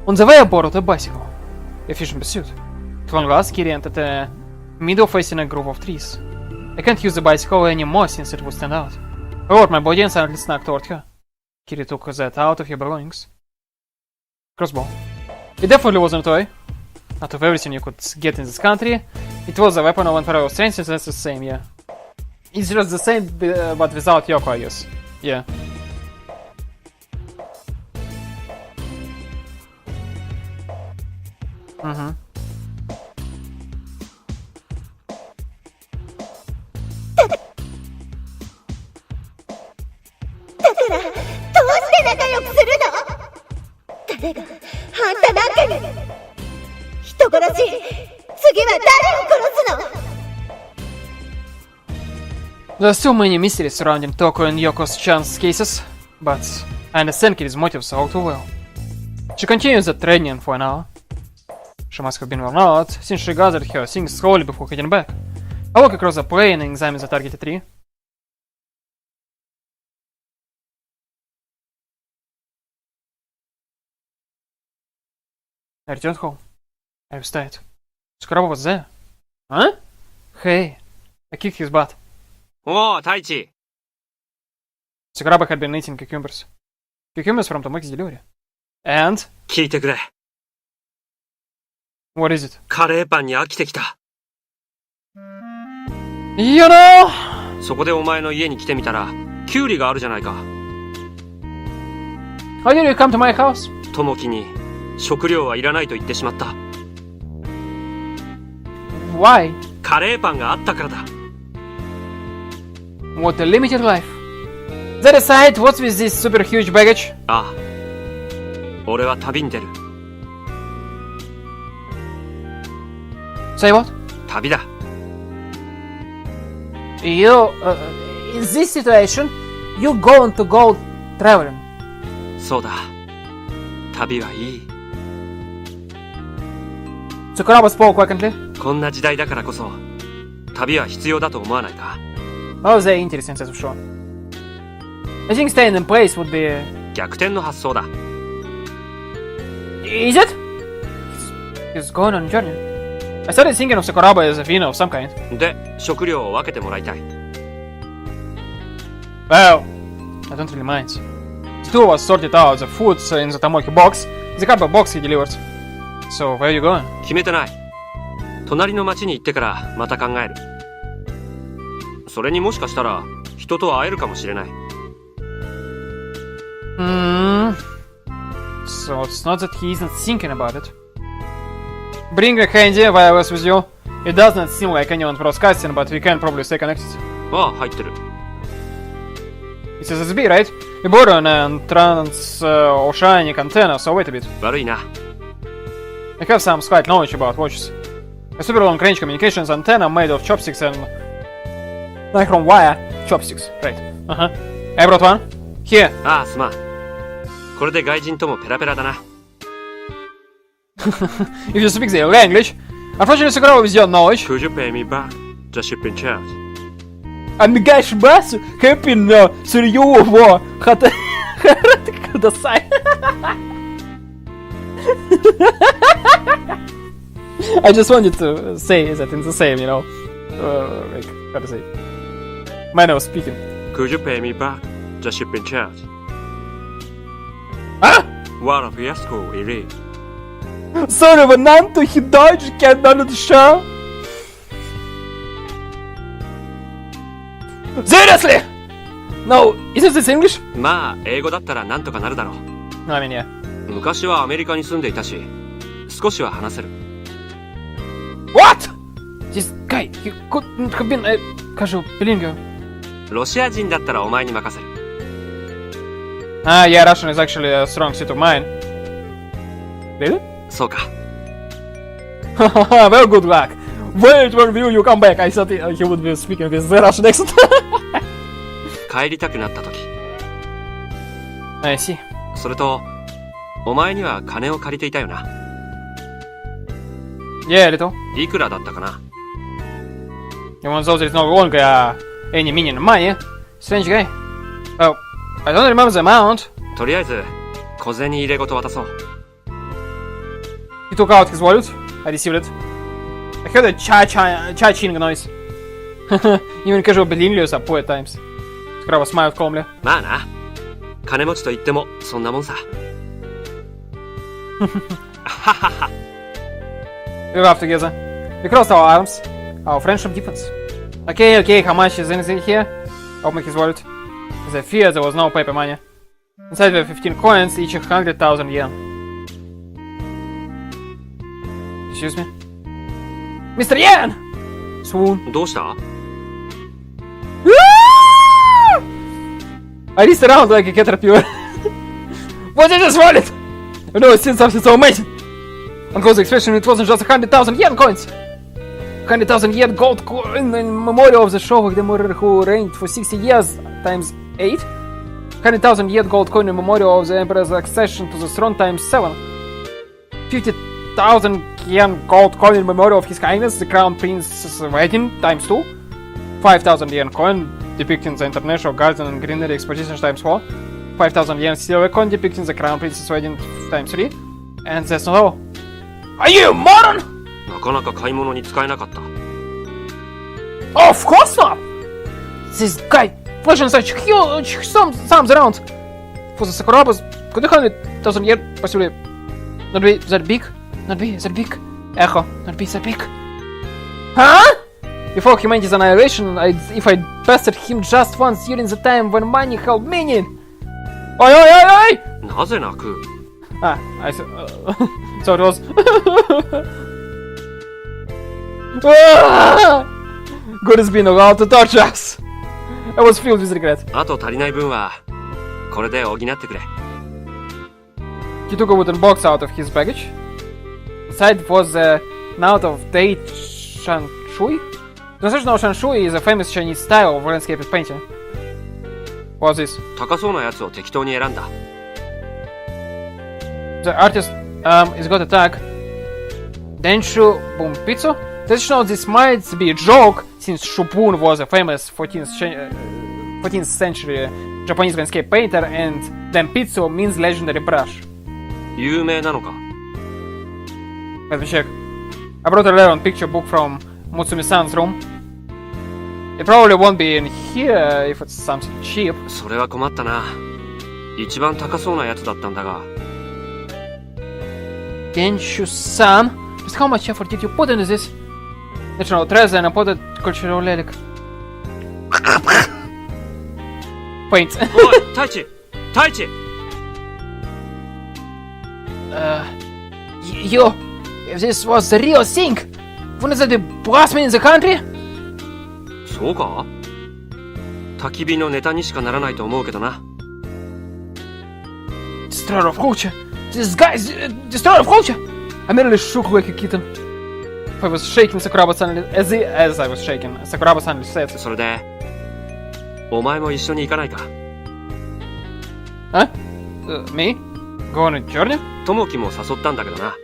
On the way I borrowed a bicycle. Efficient pursuit. At long last, Kiri entered a meadow facing a grove of trees. I can't use the bicycle anymore since it would stand out. I lowered my body and silently snuck toward her. Kiri took that out of her belongings. Crossbow. It definitely wasn't a toy. Out of everything you could get in this country, it was a weapon of unparalleled strength, so that's the same, yeah. It's just the same, but without Yoko, I guess. Yeah. Mm-hmm. だからどうして仲良くするの？誰があんたなんかに人殺し、次は誰を殺すの？ There are still many mysteries surrounding Toko and Yoko's chance cases, but I understand Kiri's motives all too well. She continues the training for an hour. She must have been worn out since she gathered her things slowly before heading back. I walk across the plain and examine the targeted tree. I returned home. I was tired. Sakuraba was there. Huh? Hey, I kicked his butt. おう、太一。 Sakuraba had been eating cucumbers. Cucumbers from Tomoki's delivery. And? 聞いてくれ。 What is it? カレーパンに飽きてきた。You know! そこでお前の家に来てみたら、キュウリがあるじゃないか。Why did you come to my house? 友樹に食料はいらないと言ってしまった。 Why? カレーパンがあったからだ。 What a limited life. That aside, what's with this super huge baggage? ああ。俺は旅に出る。 Say what? 旅だ。 You, in this situation, you going to go traveling. そうだ。旅はいい。 Sakuraba spoke vacantly. こんな時代だからこそ、旅は必要だと思わないか？ Oh, very interesting, that's for sure. I think staying in place would be... 逆転の発想だ。 Is it? He's going on a journey. I started thinking of Sakuraba as a Fino of some kind. で、食料を分けてもらいたい。 Well, I don't really mind. The two of us sorted out the food in the Tomoki box, the cardboard box he delivered. So, where are you going? 決めてない。隣の町に行ってからまた考える。それにもしかしたら人と会えるかもしれない。So it's not that he isn't thinking about it. Bring a handy while I was with you. It does not seem like anyone broadcasting, but we can probably stay connected. ああ、入ってる。 It's SSB, right? We borrow an trans-oceanic antenna, so wait a bit. 悪いな。 I have some slight knowledge about watches. A super long range communications antenna made of chopsticks and nichrome wire chopsticks, right? I brought one. Here. ああ、すまん。これで外人ともペラペラだな。If you speak their language, unfortunately, Sakuraba with your knowledge. Could you pay me back the shipping charge? Amigai shimasu, happy no suryu wo hata kudasai. I just wanted to say that in the same, you know, like, how to say, manner of speaking. Could you pay me back the shipping charge? Ah! What of Yasko, Iri? Sorry, but Nanto he Deutsch can't understand. Seriously? No, isn't this English? まあ、英語だったらなんとかなるだろう。 I mean, yeah. 昔はアメリカに住んでいたし、少しは話せる。What? This guy, he couldn't have been a casual bilingual. ロシア人だったらお前に任せる。Ah, yeah, Russian is actually a strong suit of mine. Really? そうか。Well, good luck. Wait, when will you come back? I thought he would be speaking with the Russian accent. 帰りたくなった時。I see. それと、お前には金を借りていたよな。Yeah, a little. いくらだったかな？ You want those it's no longer any minion money. Strange guy. Oh, I don't remember the amount. とりあえず小銭入れごと渡そう。 He took out his wallet. I received it. I heard a cha-ching noise. Even casual Belinlius are poor at times. Skrava smiled calmly. まあな、金持ちと言ってもそんなもんさ。 We laughed together. We crossed our arms. Our friendship deepens. Okay, how much is anything here? Open his wallet. As I feared, there was no paper money. Inside were 15 coins, each 100,000 yen. Excuse me? Mr. Yen! Swoon. どうした？ I reached around like a caterpillar. What is this wallet? I've never seen something so amazing. On close inspection, it wasn't just 100,000 yen coins. 100,000 yen gold coin in memorial of the Showa Emperor who reigned for 60 years times 8. 100,000 yen gold coin in memorial of the Emperor's accession to the throne times 7. 50,000 yen gold coin in memorial of His Highness the Crown Prince's wedding times 2. 5,000 yen coin depicting the International Garden and Greenery Exposition times 4. 5,000 yen silver coin depicting the Crown Prince's wedding times 3. And that's not all. Are you a moron? なかなか買い物に使えなかった。 Of course not! This guy flashing such huge sums around. For the Sakurabas, could 100,000 yen possibly not be that big? Not be that big? Echo, not be that big. Huh? Before humanity's annihilation, if I pestered him just once during the time when money held meaning. Oi, oi, oi, oi! なぜ泣く？ Ah, I said. So it was. Good has been allowed to touch us. I was filled with regret. あと足りない分はこれで補ってくれ。 He took a wooden box out of his baggage. Inside was a note of date Shanshui. The traditional Shanshui is a famous Chinese style of landscape painting. What's this? 高そうなやつを適当に選んだ。 The artist is got a tag. Denshu Bumpitsu. Traditionally, this might be a joke since Shubun was a famous 14th century Japanese landscape painter and Denpitsu means legendary brush. 有名なのか？ Let me check. I brought a rare picture book from Mutsumi-san's room. It probably won't be in here if it's something cheap. それは困ったな。一番高そうなやつだったんだが。 Denshu-san? Just how much effort did you put into this? National treasure and imported cultural relic. Paint. おい、太一、太一。You, if this was the real thing, wouldn't that be blasphemy in the country? そうか？焚き火のネタにしかならないと思うけどな。 Destroyer of culture. This guy's destroyer of culture. I nearly shook like a kitten. If I was shaking Sakuraba-san as I was shaking, Sakuraba-san said. それで、お前も一緒に行かないか？ Huh? Me? Go on a journey? 友樹も誘ったんだけどな。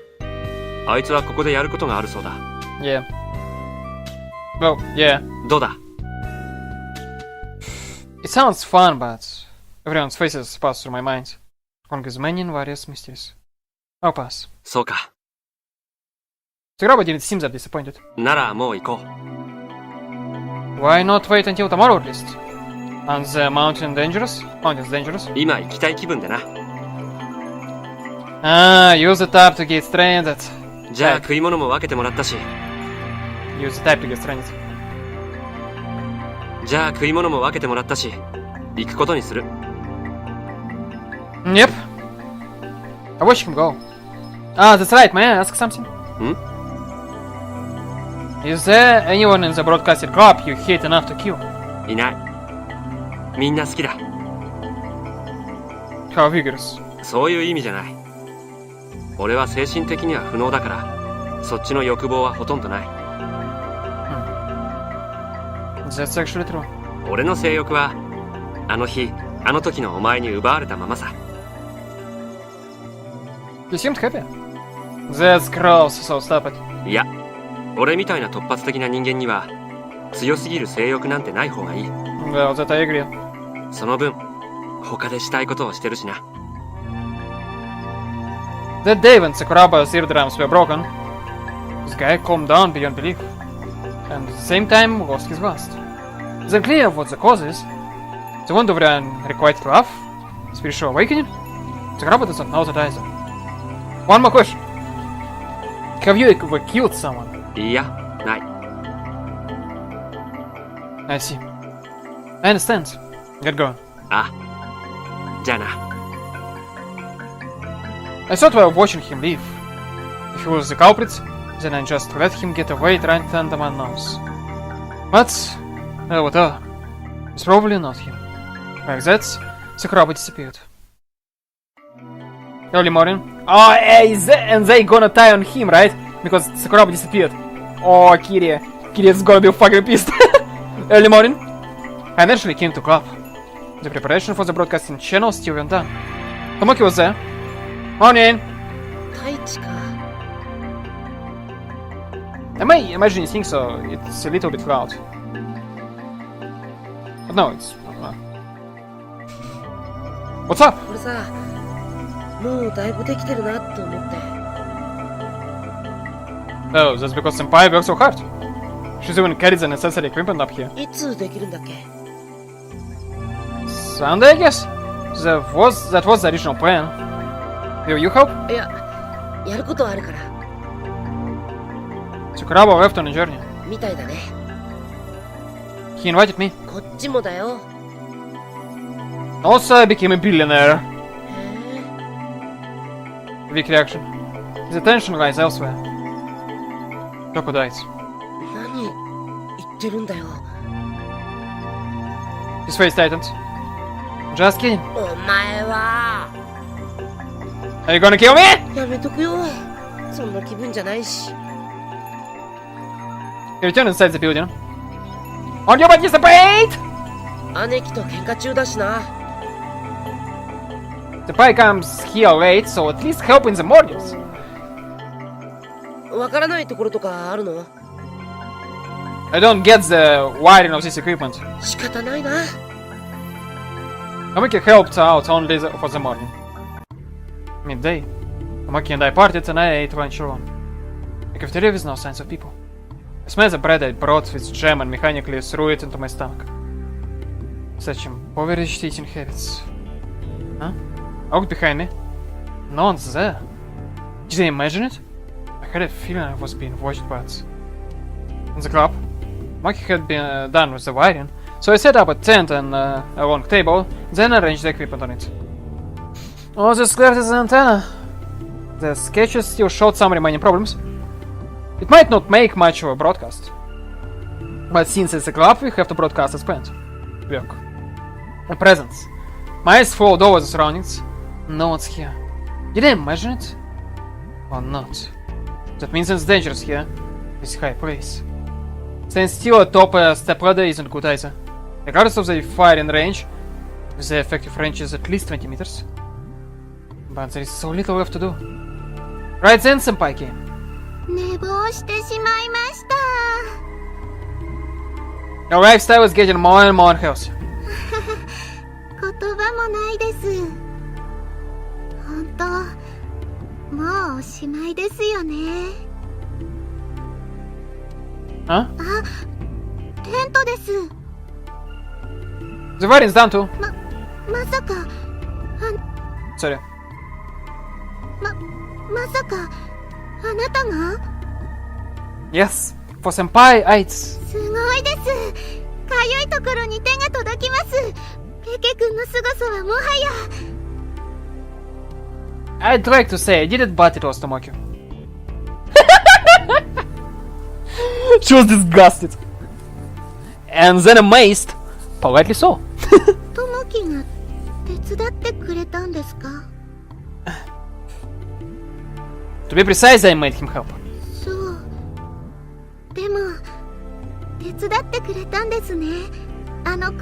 あいつはここでやることがあるそうだ。Yeah. Well, yeah. どうだ？ It sounds fun, but everyone's faces pass through my mind. One gives many and various mysteries. I'll pass. そうか。 Sakuraba didn't seem that disappointed. ならもう行こう。 Why not wait until tomorrow at least? And the mountain dangerous? Mountain's dangerous? 今行きたい気分でな。 Ah, use the tap to get stranded. じゃあ食い物も分けてもらったし。 Use the tap to get stranded. じゃあ食い物も分けてもらったし、行くことにする。 Yep. I watched him go. Ah, that's right. May I ask something? Is there anyone in the broadcasting club you hate enough to kill? いない。みんな好きだ。 How vigorous. そういう意味じゃない。俺は精神的には不能だから、そっちの欲望はほとんどない。That's actually true. 俺の性欲は、あの日、あの時のお前に奪われたままさ。You seemed happy. That's gross, so stop it. いや、俺みたいな突発的な人間には、強すぎる性欲なんてない方がいい。 Well, that I agree. その分他でしたいことをしてるしな。 That day when Sakuraba's eardrums were broken, this guy calmed down beyond belief, and at the same time lost his ghost. It's unclear what the cause is. The wound of Ryan required love, spiritual awakening. Sakuraba does not know that either. One more question. Have you ever killed someone? いいや、ない。 I see. I understand. Get going. あ、じゃあな。 I thought while watching him leave. If he was the culprit, then I just let him get away right under my nose. But, well, whatever. It's probably not him. Like that, Sakuraba disappeared. Early morning. Oh, and they gonna tie on him, right? Because Sakuraba disappeared. Oh, Kiria. Kiria's gonna be fucking pissed. Early morning. I eventually came to club. The preparation for the broadcasting channel still went on. Tomoki was there. Morning! 太一か。 Am I imagining things so it's a little bit loud? But no, it's not. What's up? 俺さ、もうだいぶできてるなって思って。 Oh, that's because Senpai works so hard. She's even carried the necessary equipment up here. いつできるんだっけ？ Sunday, I guess? That was the original plan. Will you help? いや、やることはあるから。 Sakuraba left on a journey. みたいだね。 He invited me. こっちもだよ。 Also, I became a billionaire. へ Weak reaction. His attention lies elsewhere. Toko died. え、何言ってるんだよ。 His face tightened. Just kidding. お前は。 Are you gonna kill me? やめとくよ。そんな気分じゃないし。 He returned inside the building. On your participate! 姉貴と喧嘩中だしな。 The pie comes here late, so at least help in the mornings. わからないところとかあるの？ I don't get the wiring of this equipment. 仕方ないな。 Tamaki helped out only for the morning. Midday. Tamaki and I parted and I ate lunch alone. The cafeteria with no signs of people. I smelled the bread I brought with jam and mechanically threw it into my stomach. Such impoverished eating habits. Huh? I looked behind me. No one's there. Did I imagine it? I had a feeling I was being watched, but... In the club, Maki had been done with the wiring, so I set up a tent and a long table, then arranged the equipment on it. All that's left is the antenna. The sketches still showed some remaining problems. It might not make much of a broadcast. But since it's a club, we have to broadcast as planned. Work. A presence. My eyes followed over the surroundings. No one's here. Did I imagine it? Or not? That means it's dangerous here. This high place. Staying still atop a stepladder isn't good either. Regardless of the firing range, the effective range is at least 20 meters. But there is so little left to do. Right then, Senpai came. 寝坊してしまいました。 Your lifestyle is getting more and more unhealthy. 言葉もないです。本当、もうおしまいですよね。 Huh? あ、テントです。 The wiring's down too. まさか、Sorry. まさか、あなたが？ Yes. For Senpai, it's... すごいです。かゆいところに手が届きます。ケケ君の凄さはもはや。 I'd like to say I did it, but it was Tomoki. She was disgusted. And then amazed. Politely so. トモキが手伝ってくれたんですか？ To be precise, I made him help. そう。でも、手伝ってくれたんですね。あの子。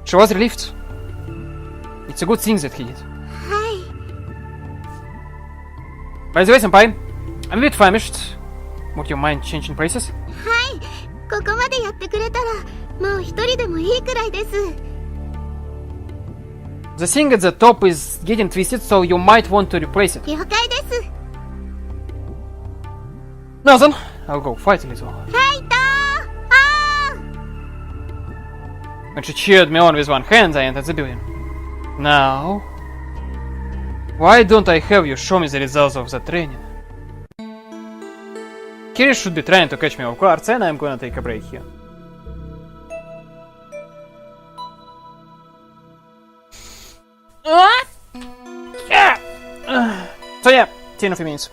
She was relieved. It's a good thing that he did. はい。 By the way, Senpai, I'm a bit famished. Would you mind changing places? はい。ここまでやってくれたらもう一人でもいいくらいです。 The thing at the top is getting twisted, so you might want to replace it. 了解です。 Now then, I'll go fight a little. ファイトー。 When she cheered me on with one hand, I entered the building. Now, why don't I have you show me the results of the training? Kiri should be trying to catch me off guard, and I'm gonna take a break here. So yeah, 10 of minutes.